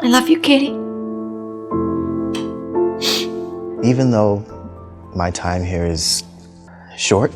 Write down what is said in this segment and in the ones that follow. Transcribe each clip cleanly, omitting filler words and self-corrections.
I love you, Katie. Even though my time here is short,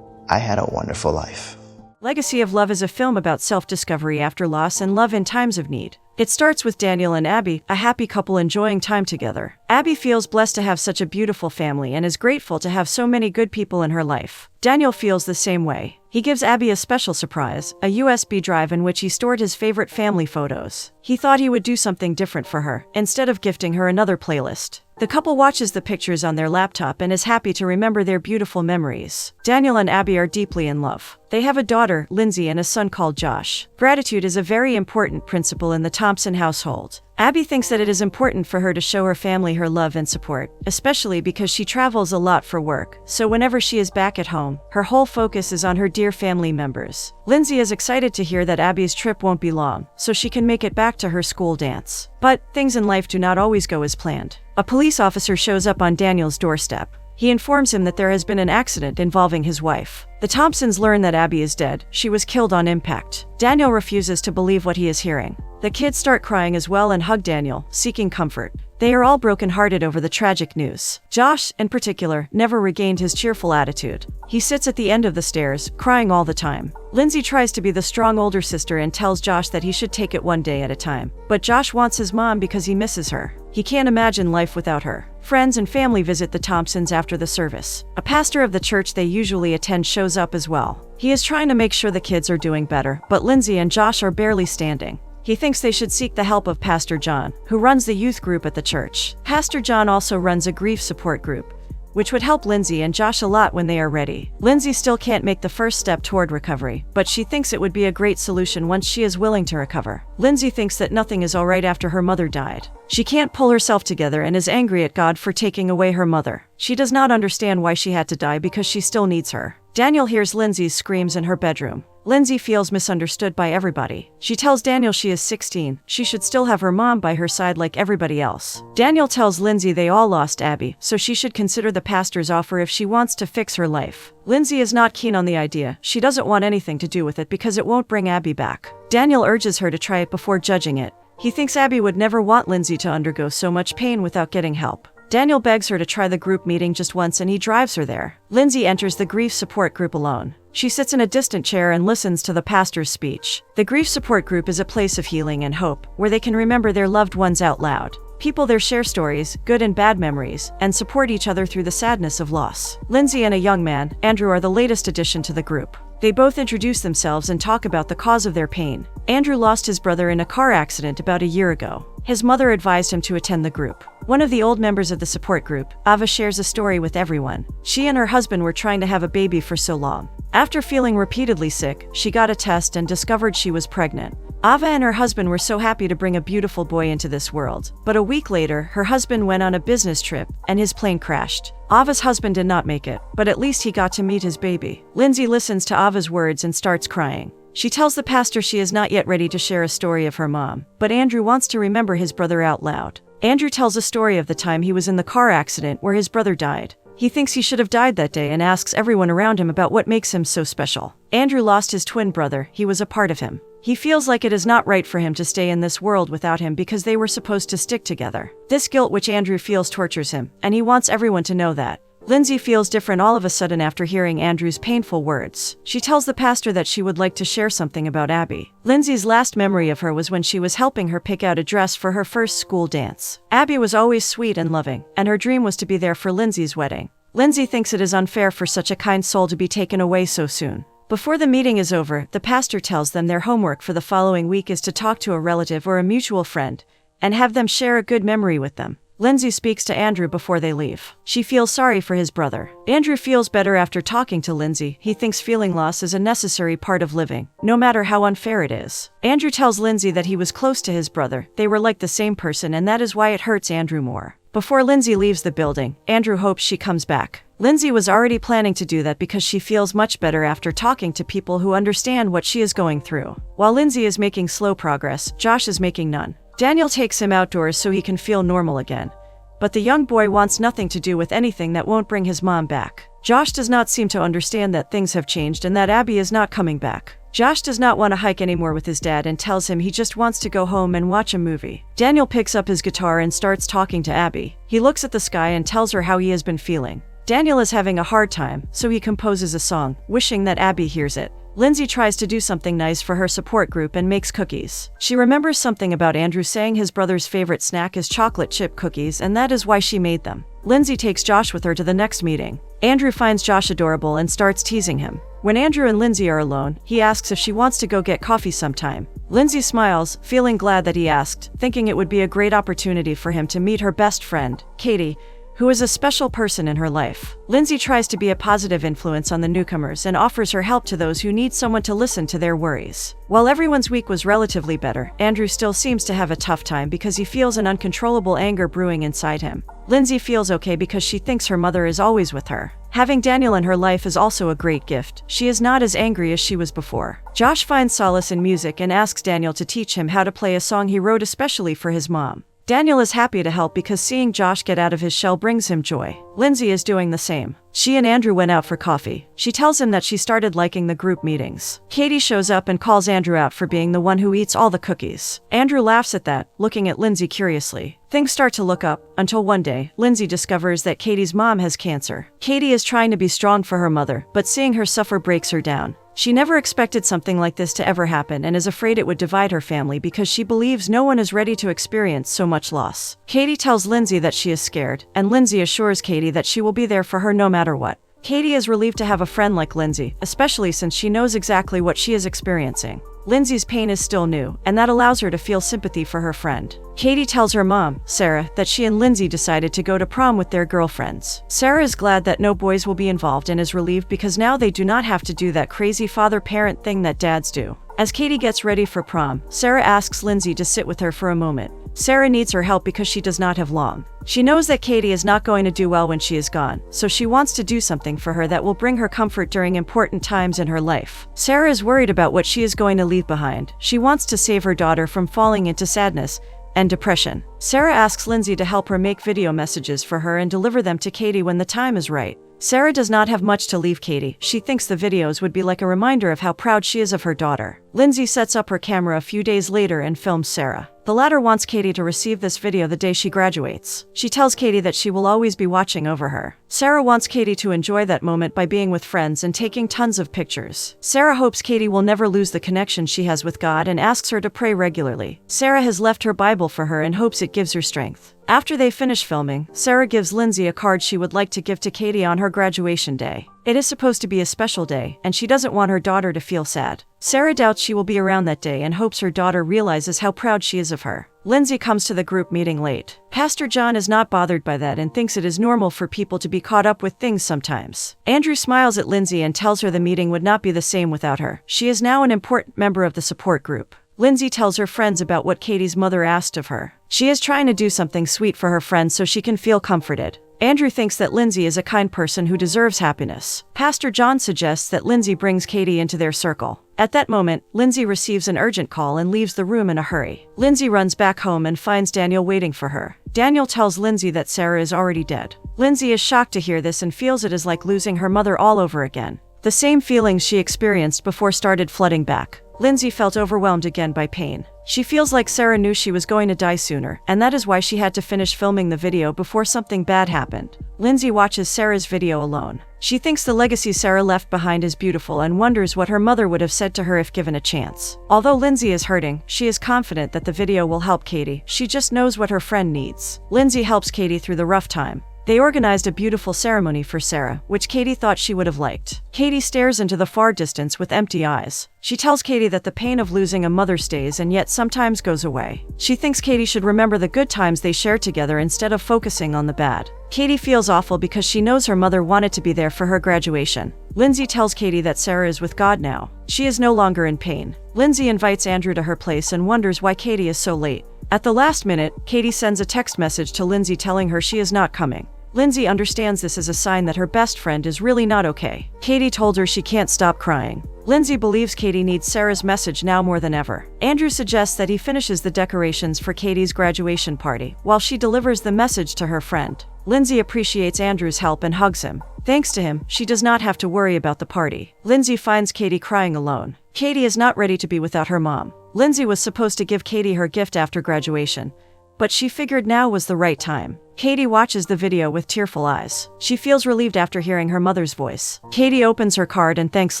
I had a wonderful life. Legacy of Love is a film about self-discovery after loss and love in times of need. It starts with Daniel and Abby, a happy couple enjoying time together. Abby feels blessed to have such a beautiful family and is grateful to have so many good people in her life. Daniel feels the same way. He gives Abby a special surprise, a USB drive in which he stored his favorite family photos. He thought he would do something different for her, instead of gifting her another playlist. The couple watches the pictures on their laptop and is happy to remember their beautiful memories. Daniel and Abby are deeply in love. They have a daughter, Lindsay, and a son called Josh. Gratitude is a very important principle in the Thompson household. Abby thinks that it is important for her to show her family her love and support, especially because she travels a lot for work, so whenever she is back at home, her whole focus is on her dear family members. Lindsay is excited to hear that Abby's trip won't be long, so she can make it back to her school dance. But things in life do not always go as planned. A police officer shows up on Daniel's doorstep. He informs him that there has been an accident involving his wife. The Thompsons learn that Abby is dead. She was killed on impact. Daniel refuses to believe what he is hearing. The kids start crying as well and hug Daniel, seeking comfort. They are all brokenhearted over the tragic news. Josh, in particular, never regained his cheerful attitude. He sits at the end of the stairs, crying all the time. Lindsay tries to be the strong older sister and tells Josh that he should take it one day at a time. But Josh wants his mom because he misses her. He can't imagine life without her. Friends and family visit the Thompsons after the service. A pastor of the church they usually attend shows up as well. He is trying to make sure the kids are doing better, but Lindsay and Josh are barely standing. He thinks they should seek the help of Pastor John, who runs the youth group at the church. Pastor John also runs a grief support group, which would help Lindsay and Josh a lot when they are ready. Lindsay still can't make the first step toward recovery, but she thinks it would be a great solution once she is willing to recover. Lindsay thinks that nothing is alright after her mother died. She can't pull herself together and is angry at God for taking away her mother. She does not understand why she had to die because she still needs her. Daniel hears Lindsay's screams in her bedroom. Lindsay feels misunderstood by everybody. She tells Daniel she is 16, she should still have her mom by her side like everybody else. Daniel tells Lindsay they all lost Abby, so she should consider the pastor's offer if she wants to fix her life. Lindsay is not keen on the idea. She doesn't want anything to do with it because it won't bring Abby back. Daniel urges her to try it before judging it. He thinks Abby would never want Lindsay to undergo so much pain without getting help. Daniel begs her to try the group meeting just once and he drives her there. Lindsay enters the grief support group alone. She sits in a distant chair and listens to the pastor's speech. The grief support group is a place of healing and hope, where they can remember their loved ones out loud. People there share stories, good and bad memories, and support each other through the sadness of loss. Lindsay and a young man, Andrew, are the latest addition to the group. They both introduce themselves and talk about the cause of their pain. Andrew lost his brother in a car accident about a year ago. His mother advised him to attend the group. One of the old members of the support group, Ava, shares a story with everyone. She and her husband were trying to have a baby for so long. After feeling repeatedly sick, she got a test and discovered she was pregnant. Ava and her husband were so happy to bring a beautiful boy into this world. But a week later, her husband went on a business trip, and his plane crashed. Ava's husband did not make it, but at least he got to meet his baby. Lindsay listens to Ava's words and starts crying. She tells the pastor she is not yet ready to share a story of her mom, but Andrew wants to remember his brother out loud. Andrew tells a story of the time he was in the car accident where his brother died. He thinks he should have died that day and asks everyone around him about what makes him so special. Andrew lost his twin brother. He was a part of him. He feels like it is not right for him to stay in this world without him because they were supposed to stick together. This guilt which Andrew feels tortures him, and he wants everyone to know that. Lindsay feels different all of a sudden after hearing Andrew's painful words. She tells the pastor that she would like to share something about Abby. Lindsay's last memory of her was when she was helping her pick out a dress for her first school dance. Abby was always sweet and loving, and her dream was to be there for Lindsay's wedding. Lindsay thinks it is unfair for such a kind soul to be taken away so soon. Before the meeting is over, the pastor tells them their homework for the following week is to talk to a relative or a mutual friend, and have them share a good memory with them. Lindsay speaks to Andrew before they leave. She feels sorry for his brother. Andrew feels better after talking to Lindsay. He thinks feeling loss is a necessary part of living, no matter how unfair it is. Andrew tells Lindsay that he was close to his brother. They were like the same person, and that is why it hurts Andrew more. Before Lindsay leaves the building, Andrew hopes she comes back. Lindsay was already planning to do that because she feels much better after talking to people who understand what she is going through. While Lindsay is making slow progress, Josh is making none. Daniel takes him outdoors so he can feel normal again. But the young boy wants nothing to do with anything that won't bring his mom back. Josh does not seem to understand that things have changed and that Abby is not coming back. Josh does not want to hike anymore with his dad and tells him he just wants to go home and watch a movie. Daniel picks up his guitar and starts talking to Abby. He looks at the sky and tells her how he has been feeling. Daniel is having a hard time, so he composes a song, wishing that Abby hears it. Lindsay tries to do something nice for her support group and makes cookies. She remembers something about Andrew saying his brother's favorite snack is chocolate chip cookies, and that is why she made them. Lindsay takes Josh with her to the next meeting. Andrew finds Josh adorable and starts teasing him. When Andrew and Lindsay are alone, he asks if she wants to go get coffee sometime. Lindsay smiles, feeling glad that he asked, thinking it would be a great opportunity for him to meet her best friend, Katie, who is a special person in her life. Lindsay tries to be a positive influence on the newcomers and offers her help to those who need someone to listen to their worries. While everyone's week was relatively better, Andrew still seems to have a tough time because he feels an uncontrollable anger brewing inside him. Lindsay feels okay because she thinks her mother is always with her. Having Daniel in her life is also a great gift. She is not as angry as she was before. Josh finds solace in music and asks Daniel to teach him how to play a song he wrote especially for his mom. Daniel is happy to help because seeing Josh get out of his shell brings him joy. Lindsay is doing the same. She and Andrew went out for coffee. She tells him that she started liking the group meetings. Katie shows up and calls Andrew out for being the one who eats all the cookies. Andrew laughs at that, looking at Lindsay curiously. Things start to look up, until one day, Lindsay discovers that Katie's mom has cancer. Katie is trying to be strong for her mother, but seeing her suffer breaks her down. She never expected something like this to ever happen and is afraid it would divide her family because she believes no one is ready to experience so much loss. Katie tells Lindsay that she is scared, and Lindsay assures Katie that she will be there for her no matter what. Katie is relieved to have a friend like Lindsay, especially since she knows exactly what she is experiencing. Lindsay's pain is still new, and that allows her to feel sympathy for her friend. Katie tells her mom, Sarah, that she and Lindsay decided to go to prom with their girlfriends. Sarah is glad that no boys will be involved and is relieved because now they do not have to do that crazy father-parent thing that dads do. As Katie gets ready for prom, Sarah asks Lindsay to sit with her for a moment. Sarah needs her help because she does not have long. She knows that Katie is not going to do well when she is gone, so she wants to do something for her that will bring her comfort during important times in her life. Sarah is worried about what she is going to leave behind. She wants to save her daughter from falling into sadness and depression. Sarah asks Lindsay to help her make video messages for her and deliver them to Katie when the time is right. Sarah does not have much to leave Katie. She thinks the videos would be like a reminder of how proud she is of her daughter. Lindsay sets up her camera a few days later and films Sarah. The latter wants Katie to receive this video the day she graduates. She tells Katie that she will always be watching over her. Sarah wants Katie to enjoy that moment by being with friends and taking tons of pictures. Sarah hopes Katie will never lose the connection she has with God and asks her to pray regularly. Sarah has left her Bible for her and hopes it gives her strength. After they finish filming, Sarah gives Lindsay a card she would like to give to Katie on her graduation day. It is supposed to be a special day, and she doesn't want her daughter to feel sad. Sarah doubts she will be around that day and hopes her daughter realizes how proud she is of her. Lindsay comes to the group meeting late. Pastor John is not bothered by that and thinks it is normal for people to be caught up with things sometimes. Andrew smiles at Lindsay and tells her the meeting would not be the same without her. She is now an important member of the support group. Lindsay tells her friends about what Katie's mother asked of her. She is trying to do something sweet for her friends so she can feel comforted. Andrew thinks that Lindsay is a kind person who deserves happiness. Pastor John suggests that Lindsay brings Katie into their circle. At that moment, Lindsay receives an urgent call and leaves the room in a hurry. Lindsay runs back home and finds Daniel waiting for her. Daniel tells Lindsay that Sarah is already dead. Lindsay is shocked to hear this and feels it is like losing her mother all over again. The same feelings she experienced before started flooding back. Lindsay felt overwhelmed again by pain. She feels like Sarah knew she was going to die sooner, and that is why she had to finish filming the video before something bad happened. Lindsay watches Sarah's video alone. She thinks the legacy Sarah left behind is beautiful and wonders what her mother would have said to her if given a chance. Although Lindsay is hurting, she is confident that the video will help Katie. She just knows what her friend needs. Lindsay helps Katie through the rough time. They organized a beautiful ceremony for Sarah, which Katie thought she would have liked. Katie stares into the far distance with empty eyes. She tells Katie that the pain of losing a mother stays and yet sometimes goes away. She thinks Katie should remember the good times they shared together instead of focusing on the bad. Katie feels awful because she knows her mother wanted to be there for her graduation. Lindsay tells Katie that Sarah is with God now. She is no longer in pain. Lindsay invites Andrew to her place and wonders why Katie is so late. At the last minute, Katie sends a text message to Lindsay telling her she is not coming. Lindsay understands this as a sign that her best friend is really not okay. Katie told her she can't stop crying. Lindsay believes Katie needs Sarah's message now more than ever. Andrew suggests that he finishes the decorations for Katie's graduation party, while she delivers the message to her friend. Lindsay appreciates Andrew's help and hugs him. Thanks to him, she does not have to worry about the party. Lindsay finds Katie crying alone. Katie is not ready to be without her mom. Lindsay was supposed to give Katie her gift after graduation, but she figured now was the right time. Katie watches the video with tearful eyes. She feels relieved after hearing her mother's voice. Katie opens her card and thanks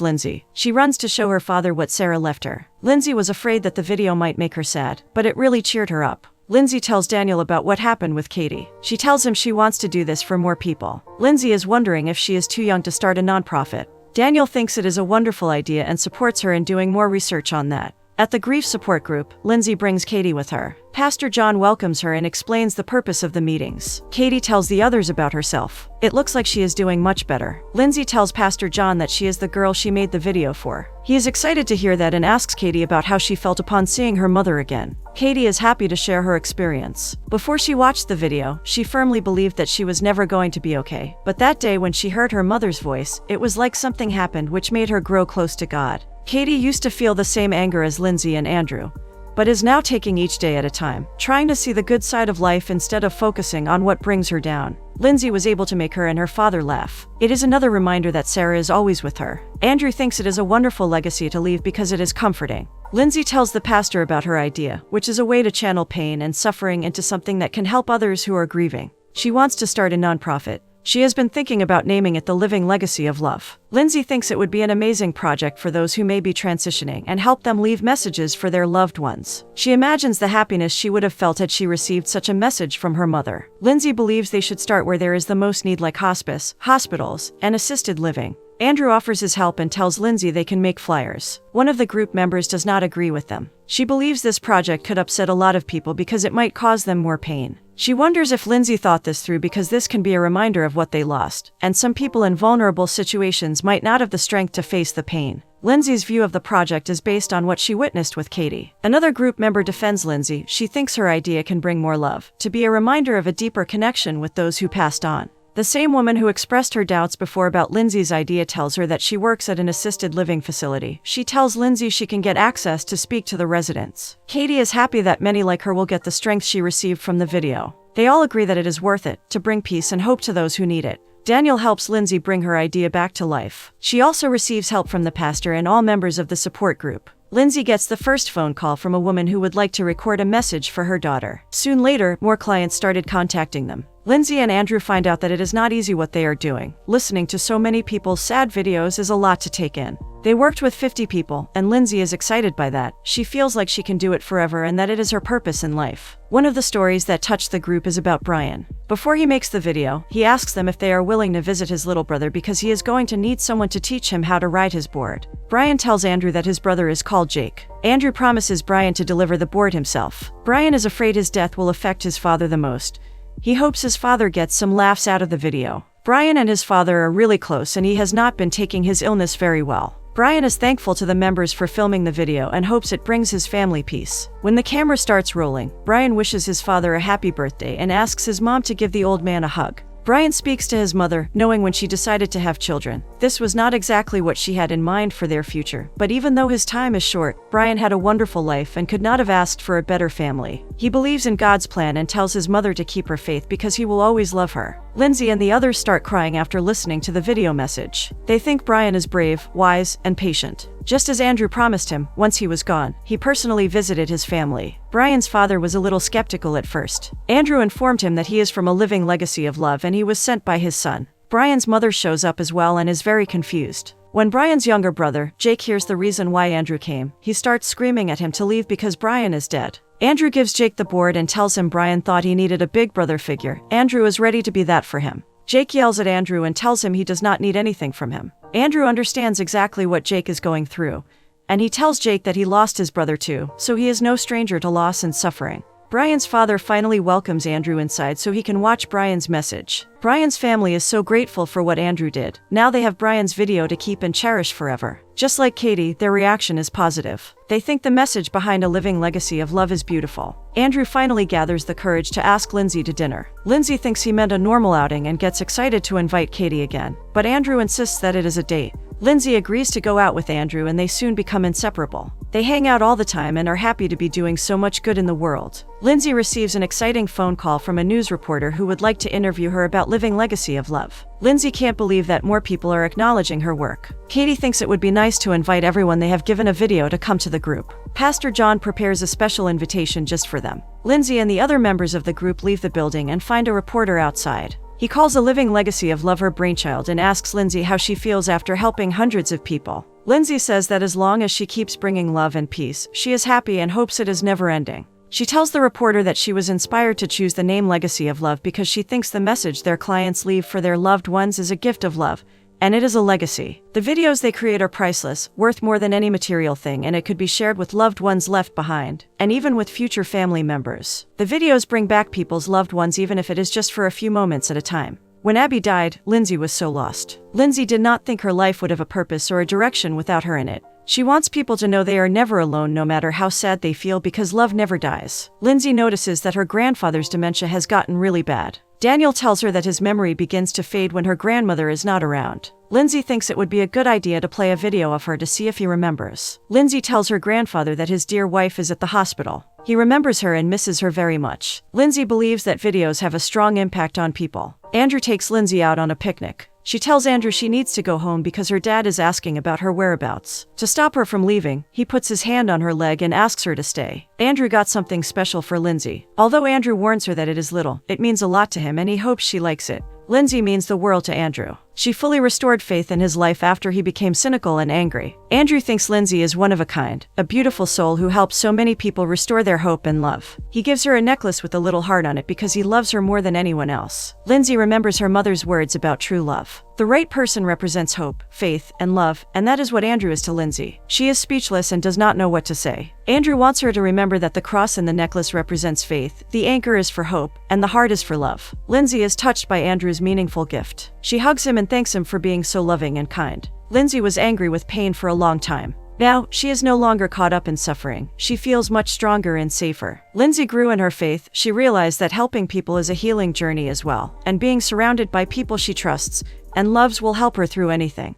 Lindsay. She runs to show her father what Sarah left her. Lindsay was afraid that the video might make her sad, but it really cheered her up. Lindsay tells Daniel about what happened with Katie. She tells him she wants to do this for more people. Lindsay is wondering if she is too young to start a nonprofit. Daniel thinks it is a wonderful idea and supports her in doing more research on that. At the grief support group, Lindsay brings Katie with her. Pastor John welcomes her and explains the purpose of the meetings. Katie tells the others about herself. It looks like she is doing much better. Lindsay tells Pastor John that she is the girl she made the video for. He is excited to hear that and asks Katie about how she felt upon seeing her mother again. Katie is happy to share her experience. Before she watched the video, she firmly believed that she was never going to be okay. But that day when she heard her mother's voice, it was like something happened which made her grow close to God. Katie used to feel the same anger as Lindsay and Andrew, but is now taking each day at a time, trying to see the good side of life instead of focusing on what brings her down. Lindsay was able to make her and her father laugh. It is another reminder that Sarah is always with her. Andrew thinks it is a wonderful legacy to leave because it is comforting. Lindsay tells the pastor about her idea, which is a way to channel pain and suffering into something that can help others who are grieving. She wants to start a nonprofit. She has been thinking about naming it the Living Legacy of Love. Lindsay thinks it would be an amazing project for those who may be transitioning and help them leave messages for their loved ones. She imagines the happiness she would have felt had she received such a message from her mother. Lindsay believes they should start where there is the most need, like hospice, hospitals, and assisted living. Andrew offers his help and tells Lindsay they can make flyers. One of the group members does not agree with them. She believes this project could upset a lot of people because it might cause them more pain. She wonders if Lindsay thought this through because this can be a reminder of what they lost, and some people in vulnerable situations might not have the strength to face the pain. Lindsay's view of the project is based on what she witnessed with Katie. Another group member defends Lindsay. She thinks her idea can bring more love, to be a reminder of a deeper connection with those who passed on. The same woman who expressed her doubts before about Lindsay's idea tells her that she works at an assisted living facility. She tells Lindsay she can get access to speak to the residents. Katie is happy that many like her will get the strength she received from the video. They all agree that it is worth it, to bring peace and hope to those who need it. Daniel helps Lindsay bring her idea back to life. She also receives help from the pastor and all members of the support group. Lindsay gets the first phone call from a woman who would like to record a message for her daughter. Soon later, more clients started contacting them. Lindsay and Andrew find out that it is not easy what they are doing. Listening to so many people's sad videos is a lot to take in. They worked with 50 people, and Lindsay is excited by that. She feels like she can do it forever and that it is her purpose in life. One of the stories that touched the group is about Brian. Before he makes the video, he asks them if they are willing to visit his little brother because he is going to need someone to teach him how to ride his board. Brian tells Andrew that his brother is called Jake. Andrew promises Brian to deliver the board himself. Brian is afraid his death will affect his father the most. He hopes his father gets some laughs out of the video. Brian and his father are really close and he has not been taking his illness very well. Brian is thankful to the members for filming the video and hopes it brings his family peace. When the camera starts rolling, Brian wishes his father a happy birthday and asks his mom to give the old man a hug. Brian speaks to his mother, knowing when she decided to have children. This was not exactly what she had in mind for their future, but even though his time is short, Brian had a wonderful life and could not have asked for a better family. He believes in God's plan and tells his mother to keep her faith because he will always love her. Lindsay and the others start crying after listening to the video message. They think Brian is brave, wise, and patient. Just as Andrew promised him, once he was gone, he personally visited his family. Brian's father was a little skeptical at first. Andrew informed him that he is from a living legacy of love and he was sent by his son. Brian's mother shows up as well and is very confused. When Brian's younger brother, Jake, hears the reason why Andrew came, he starts screaming at him to leave because Brian is dead. Andrew gives Jake the board and tells him Brian thought he needed a big brother figure. Andrew is ready to be that for him. Jake yells at Andrew and tells him he does not need anything from him. Andrew understands exactly what Jake is going through, and he tells Jake that he lost his brother too, so he is no stranger to loss and suffering. Brian's father finally welcomes Andrew inside so he can watch Brian's message. Brian's family is so grateful for what Andrew did. Now they have Brian's video to keep and cherish forever. Just like Katie, their reaction is positive. They think the message behind a living legacy of love is beautiful. Andrew finally gathers the courage to ask Lindsay to dinner. Lindsay thinks he meant a normal outing and gets excited to invite Katie again. But Andrew insists that it is a date. Lindsay agrees to go out with Andrew and they soon become inseparable. They hang out all the time and are happy to be doing so much good in the world. Lindsay receives an exciting phone call from a news reporter who would like to interview her about living legacy of love. Lindsay can't believe that more people are acknowledging her work. Katie thinks it would be nice to invite everyone they have given a video to come to the group. Pastor John prepares a special invitation just for them. Lindsay and the other members of the group leave the building and find a reporter outside. He calls a living legacy of love her brainchild and asks Lindsay how she feels after helping hundreds of people. Lindsay says that as long as she keeps bringing love and peace, she is happy and hopes it is never ending. She tells the reporter that she was inspired to choose the name Legacy of Love because she thinks the message their clients leave for their loved ones is a gift of love, and it is a legacy. The videos they create are priceless, worth more than any material thing, and it could be shared with loved ones left behind, and even with future family members. The videos bring back people's loved ones even if it is just for a few moments at a time. When Abby died, Lindsay was so lost. Lindsay did not think her life would have a purpose or a direction without her in it. She wants people to know they are never alone no matter how sad they feel because love never dies. Lindsay notices that her grandfather's dementia has gotten really bad. Daniel tells her that his memory begins to fade when her grandmother is not around. Lindsay thinks it would be a good idea to play a video of her to see if he remembers. Lindsay tells her grandfather that his dear wife is at the hospital. He remembers her and misses her very much. Lindsay believes that videos have a strong impact on people. Andrew takes Lindsay out on a picnic. She tells Andrew she needs to go home because her dad is asking about her whereabouts. To stop her from leaving, he puts his hand on her leg and asks her to stay. Andrew got something special for Lindsay. Although Andrew warns her that it is little, it means a lot to him and he hopes she likes it. Lindsay means the world to Andrew. She fully restored faith in his life after he became cynical and angry. Andrew thinks Lindsay is one of a kind, a beautiful soul who helps so many people restore their hope and love. He gives her a necklace with a little heart on it because he loves her more than anyone else. Lindsay remembers her mother's words about true love. The right person represents hope, faith, and love, and that is what Andrew is to Lindsay. She is speechless and does not know what to say. Andrew wants her to remember that the cross in the necklace represents faith, the anchor is for hope, and the heart is for love. Lindsay is touched by Andrew's meaningful gift. She hugs him and thanks him for being so loving and kind. Lindsay was angry with pain for a long time. Now, she is no longer caught up in suffering. She feels much stronger and safer. Lindsay grew in her faith. She realized that helping people is a healing journey as well, and being surrounded by people she trusts and loves will help her through anything.